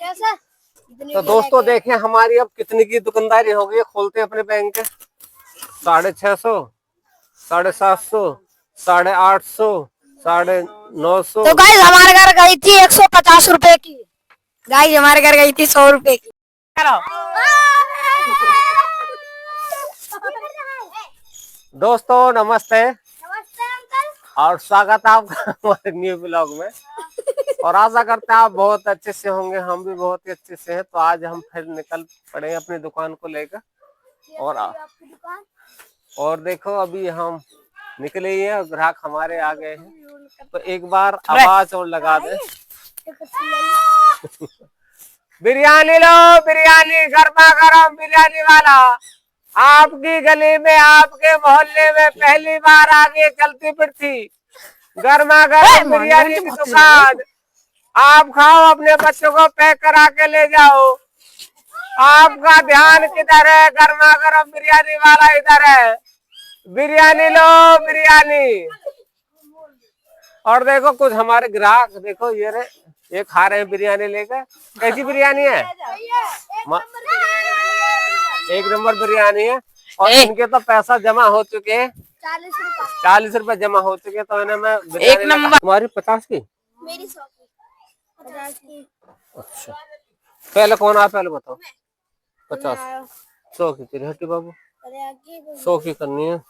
कैसा? तो दोस्तों देखें हमारी अब कितनी की दुकानदारी हो गई है। खोलते हैं अपने बैंक के 650, 750, 850, 950। तो गाइस हमारे घर गई थी 150 रुपए की। गाइस हमारे घर गई थी 100 रुपए की। दोस्तों नमस्ते नमस्ते अंकल। और स्वागत है आपका हमारे न्यू ब्लॉग में। और आशा करते हैं आप बहुत अच्छे से होंगे, हम भी बहुत ही अच्छे से हैं। तो आज हम फिर निकल पड़े अपनी दुकान को लेकर। और देखो अभी हम निकले ही हैं और ग्राहक हमारे आ गए हैं। तो एक बार आवाज और लगा दे। बिरयानी लो, बिरयानी गर्मा गर्म बिरयानी वाला आपकी गली में, आपके मोहल्ले में पहली बार आगे चलती फिरती गर्मा गर्म बिरयानी की दुकान। आप खाओ, अपने बच्चों को पैक करा के ले जाओ। आपका ध्यान किधर है? गर्मा गर्म बिरयानी वाला इधर है। बिरयानी लो, बिरयानी। और देखो कुछ हमारे ग्राहक देखो ये खा रहे हैं बिरयानी लेकर। कैसी बिरयानी है? एक नंबर बिरयानी है। और इनके तो पैसा जमा हो चुके हैं, 40 रुपए जमा हो चुके हैं। तो इन्हें मैं एक नंबर। तुम्हारी 50 की, मेरी 100 की, 50 की। अच्छा पहले कौन आ, पहले बताओ। 50, 100 की तेरी हट्टी बाबू, 100 की करनी है।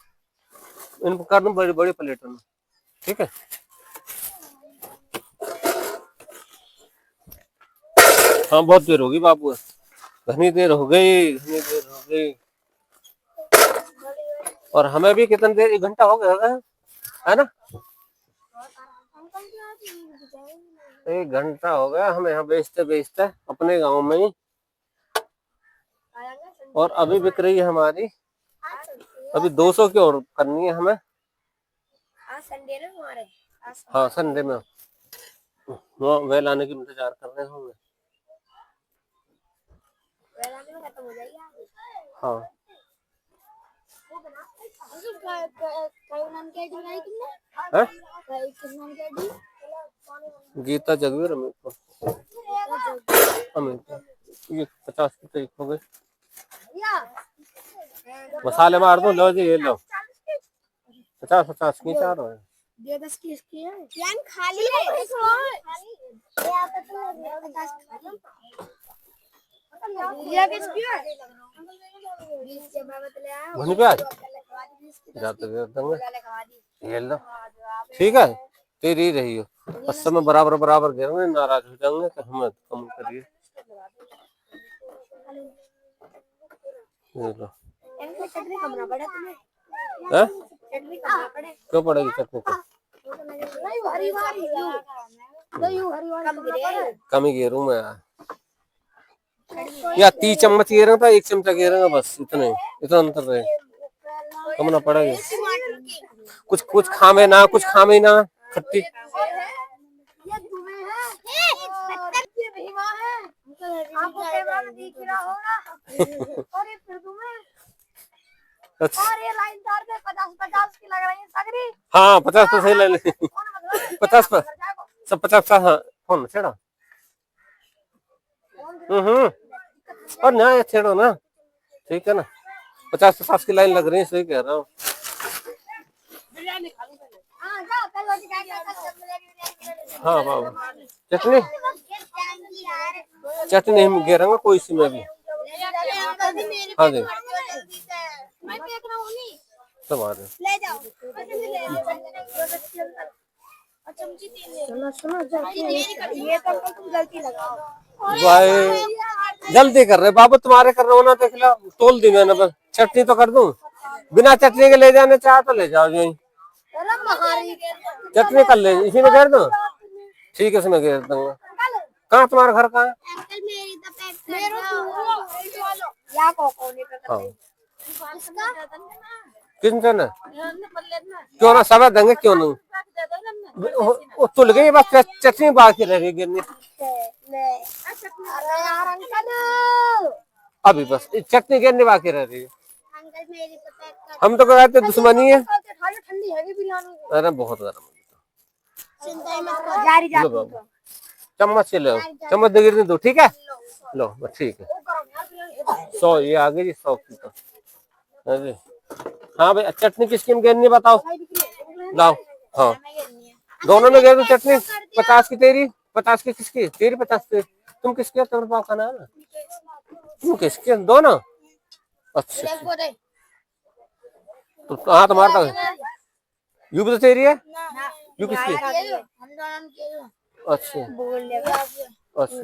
इनको कर दूं बड़ी बड़ी प्लेटों में, ठीक है। हाँ बहुत देर होगी बाबू, घनी देर हो गई, घनी देर हो गई। और हमें भी कितनी देर, 1 घंटा हो गया है ना। 1 घंटा हो गया हमें यहाँ बेचते बेचते अपने गांव में ही। और अभी बिक रही है हमारी, अभी 200 की और करनी है हमें। हाँ संडे में वो वेल आने की इंतजार कर रहे होंगे। हाँ गीता जगवीर ये 50 की हो गई। मसाले मार दो, लो जी ये लो। 50 की 4 हो। ये 10 की इसकी है। यान खाली है। ये किसकी है? वहीं पे आज जाते ये लो, ठीक है। तेरी रही हो बस समय बराबर बराबर गिरेंगे, नाराज हो जाएंगे तो हमें कम करिए। ये लो। क्यों पड़ेगी चटनी को? कम ही गिरूं मैं या 30 चम्मच गिरेगा तो 1 चमचा गिरेगा बस, इतना अंतर रहे, कम ना पड़ेगा। कुछ खामे ना, कुछ खामे ना खट्टी। और ये लाइन तार पे 50 की लग रही है सगरी। हाँ 50 तो सही ले ले। 50 पर सब 50 का। हाँ फोन छेड़ा। और ना ये छेड़ो ना, ठीक है ना। 50 की लाइन लग रही है, सही कह रहा हूँ। हाँ बाबू चटनी, चटनी हम गिरेंगे कोई सी में भी। हाँ जी सब आ रहे। भाई जल्दी कर रहे बाबू, तुम्हारे कर रहे हो ना, देख लो तोल दी मैंने, बस चटनी तो कर दूं। बिना चटनी के ले जाने चाह तो ले जाओ यही, चटनी कर ले इसी में कर दो, ठीक है इसमें घेर दूंगा। कहाँ तुम्हारा घर कहाँ है? किन है क्यों ना सब देंगे, क्यों नहीं तुल गई बस, चटनी बाकी रह गई गिरनी। अभी बस चटनी गिरनी बाकी रह रही है। हम तो कहते दुश्मनी है। अरे बहुत गर्म। चम्मच से लो, चम्मच दे गिरने दो, ठीक है। लो बस ठीक है। 100 ये आ गई जी, 100 की तो। अरे हाँ भाई, चटनी किसकी गिरनी बताओ, लाओ। हाँ दोनों में गिर दो चटनी। 50 की तेरी, 50 की किसकी, तेरी 50 तेरी। तुम किसके हो, तुम्हारे पास खाना है ना, तुम किसके दो ना। अच्छा तो हाँ तुम्हारा तो यू भी तो तेरी है, यू किसकी। अच्छा अच्छा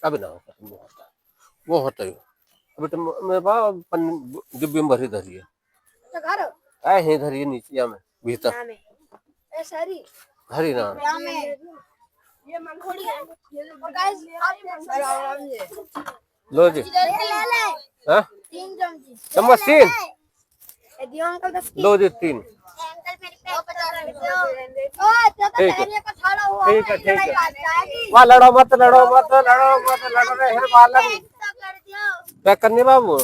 अभी ना वो होता ही अभी तो मेरे पास डिब्बी में भरी धरी है, आए हैं धरी है नीचे या में भीतर धरी ना। लो जी हाँ? चम्मच 3 लो जी 3। ठीक है ठीक है ठीक है। वहाँ लड़ो मत लड़ो मत लड़ो मत लड़ो रहे हैं बालक। पैक करने बाबू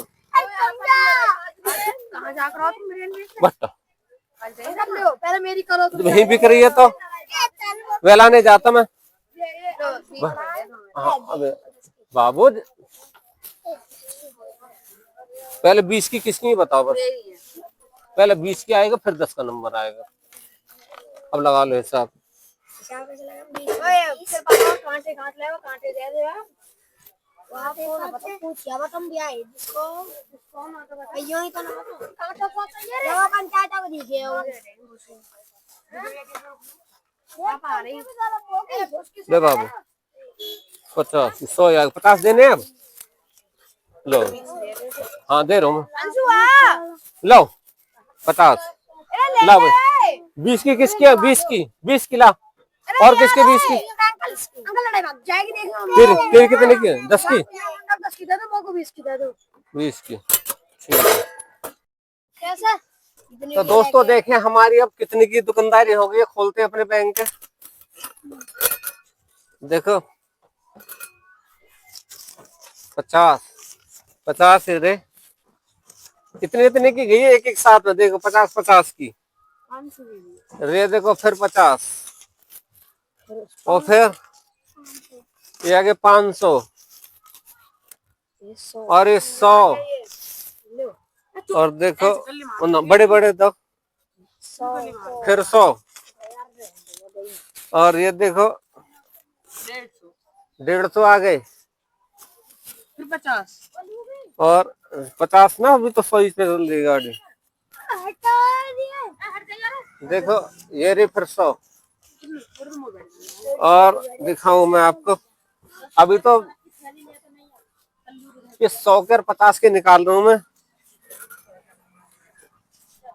बट्टा पहले मेरी करो तुम। वहीं बिक रही है तो वेला नहीं जाता मैं। हाँ अबे बाबू पहले 20 की किसकी बताओ बस, पहले 20 की आएगा फिर 10 का नंबर आएगा। अब लगा लो हिसाब। ले बाबू 50 100 या 50 देने अब लो। हाँ दे रहा हूँ लो 50 ला भाई। 20 की किसकी है, 20 की ला। और किसके 20 की, तेरी कितने की है, 10 की 10 की दे दो, मेरे को 20 की दे दो। 20 की ठीक है। कैसे तो दोस्तों देखें हमारी अब कितने की दुकानदारी हो गई है, खोलते हैं अपने बैंक के। देखो 50 रे इतने इतने की गई है एक एक साथ में। देखो 50 की रे, देखो फिर 50 और फिर ये आगे 500 और ये 100 और देखो बड़े बड़े तो फिर 100 और ये देखो 150 आ गए फिर 50 और 50 ना अभी तो 100 पे चल गाड़ी। देखो ये रही फिर 100 और दिखाऊं मैं आपको। अभी तो ये 100 के और 50 के निकाल रहा हूं मैं।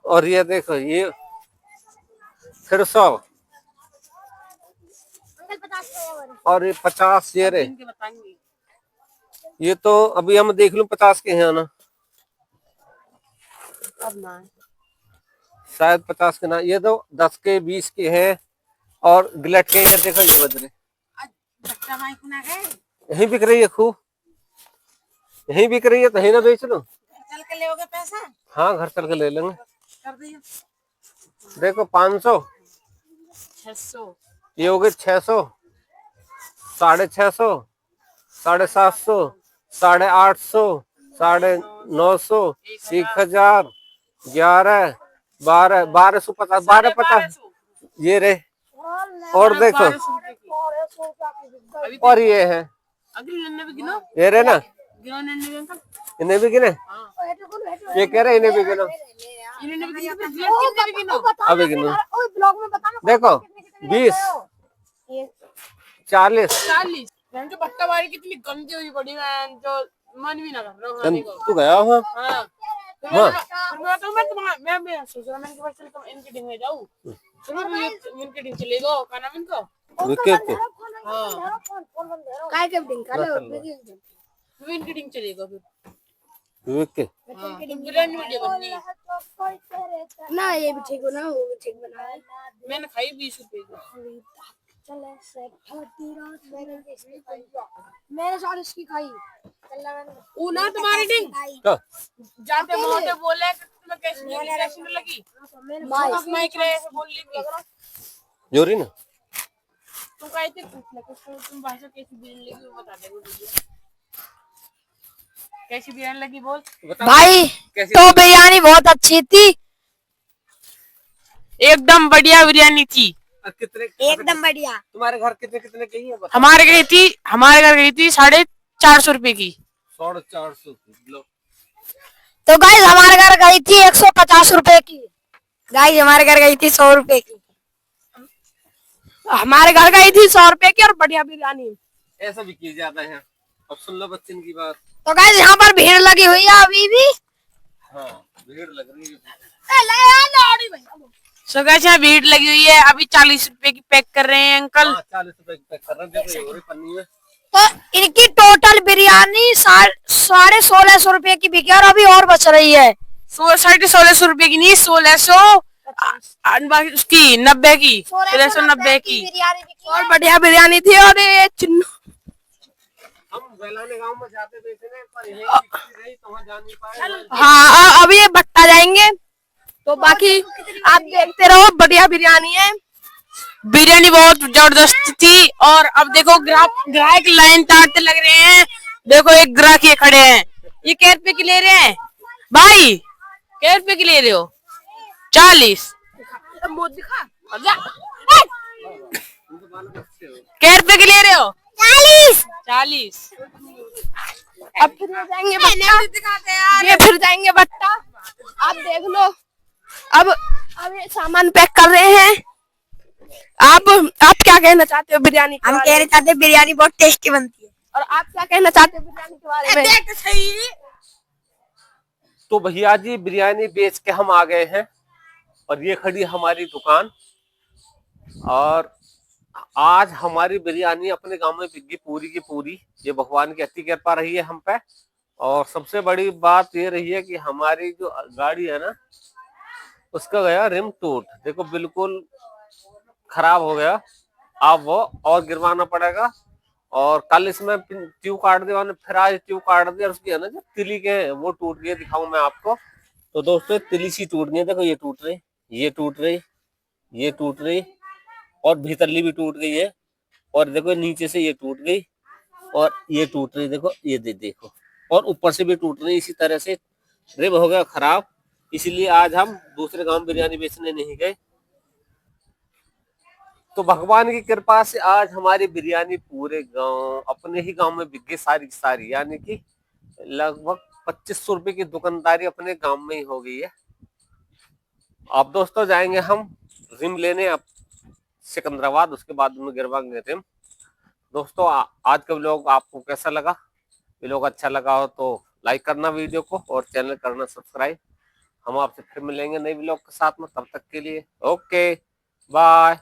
और ये देखो ये फिर 100 और ये 50 ये रे। ये तो अभी हम देख लूं 50 के हैं ना, शायद 50 के ना, ये तो 10 के 20 के हैं और गिलट के। ये देखो ये बज रहे यहीं बिक रही है खूब, यहीं बिक रही है तो यहीं ना बेच लो। चल के ले पैसा, हाँ घर चल के ले लेंगे। कर दिया देखो 500 600 ये हो गए 600 650 750 850 950 1000 11 12 1250 1250 ये रे। और देखो और ये है अगली नन्ने भी गिनो, ये रे ना, गिनो नन्ने भी अंकल, इन्हें भी गिने। ये कह रहे इन्हें भी गिनो, इन्हें भी गिनो, कितने भी गिनो। अभी गिनो। देखो 20 40 40 जो भट्टा वाली कितनी गंदी हुई पड़ी है, जो मन भी ना कर रहा हूँ खाने को। तू गया हुआ हाँ हाँ मैं सोच रहा मैं चल तुम इनकी डिंग में जाऊँ, इनकी डिंग चले गो क्या नाम इनको विकेट के हाँ काय के बिडिंग कर फिर इनकी डिंग चलेगा फिर विकेट बिरयानी वीडियो बननी है। ना, ये भी ठीक बना, वो भी ठीक बना है। मैंने खाई 20 रुपए की। मेरे साथ इसकी खाई। वो ना तुम्हारी डिंग क्या जाते मोटे बोले तुम्हें कैसी नहीं लगी? माइक रहे ऐसे बोल ली जोरी ना तुम कहे थे पूछ ले तुम भाषा कैसी बिरयानी लगी वो बता दे मुझे कैसी बिरयानी लगी बोल भाई तो बिरयानी बहुत अच्छी थी, एकदम बढ़िया बिरयानी थी। कितने एकदम बढ़िया। तुम्हारे घर कितने कितने की है? हमारे घर गई थी 450 रुपए की। 450 लो। तो गाइस हमारे घर गई थी 150 रुपए की। गाइस हमारे घर गई थी 100 रुपए की। हमारे घर गई थी 100 रुपए की और बढ़िया बिरयानी। ऐसा भी किया जाता है। अब सुन लो बच्चन की बात। तो गाइस यहाँ पर भीड़ लगी हुई है अभी भी। हाँ भीड़ लग रही है। सो गाइस यहाँ भीड़ लगी हुई है। अभी 40 रुपए की पैक कर रहे हैं अंकल। 40 रुपए की पैक कर रहे हैं। देखो ये पन्नी में। तो इनकी टोटल बिरयानी 1650 रुपए की बिकी और अभी और बच रही है। 1650 रुपए की नहीं 1600 उसकी 90 की 1690 की और बढ़िया बिरयानी थी। और ये चिन्नू हम बेलाने गांव में जाते थे इतने पर यही बिकती रही तो वहां जा नहीं पाए। हाँ अब ये भट्टा जाएंगे तो बाकी आप देखते रहो। बढ़िया बिरयानी है। बिरयानी बहुत जबरदस्त थी। और अब देखो ग्राहक लाइन तारते लग रहे हैं। देखो एक ग्राहक ये खड़े हैं। ये कै रुपए की ले रहे हैं भाई? कै रुपए की ले रहे हो? 40 कै रुपए की ले रहे हो? 40 अब फिर जाएंगे भट्टा। ये फिर जाएंगे भट्टा। आप देख लो। अब ये सामान पैक कर रहे हैं। आप क्या कहना चाहते हो बिरयानी के हम बारे कहना में? चाहते हैं बिरयानी बहुत टेस्टी बनती है। और आप क्या कहना चाहते हो बिरयानी के बारे में? तो भैया जी बिरयानी बेच के हम आ गए हैं और ये खड़ी हमारी दुकान। और आज हमारी बिरयानी अपने गांव में बिक गई पूरी की पूरी। ये भगवान की अति कृपा रही है हम पे। और सबसे बड़ी बात ये रही है कि हमारी जो गाड़ी है ना उसका गया रिम टूट। देखो बिल्कुल खराब हो गया। अब वो और गिरवाना पड़ेगा। और कल इसमें ट्यूब काट दिया फिर आज ट्यूब काट दिया। उसकी है ना जो तिली के वो टूट गए। दिखाऊं मैं आपको। तो दोस्तों तिली सी टूट गई। देखो ये टूट रही, ये टूट रही, ये टूट रही और भीतरली भी टूट गई है। और देखो नीचे से ये टूट गई और ये टूट रही। देखो ये देखो और ऊपर से भी टूट रही। इसी तरह से रिब हो गया खराब। इसीलिए आज हम दूसरे गांव बिरयानी बेचने नहीं गए। तो भगवान की कृपा से आज हमारी बिरयानी पूरे गांव अपने ही गांव में बिक गई सारी सारी। यानी कि लगभग 2500 रुपए की दुकानदारी अपने गांव में ही हो गई है। अब दोस्तों जाएंगे हम रिम लेने अब सिकंदराबाद। उसके बाद में गिरवाएंगे रिम। दोस्तों आज का व्लॉग आपको कैसा लगा? व्लॉग अच्छा लगा हो तो लाइक करना वीडियो को और चैनल करना सब्सक्राइब। हम आपसे फिर मिलेंगे नए व्लॉग के साथ में। तब तक के लिए ओके बाय।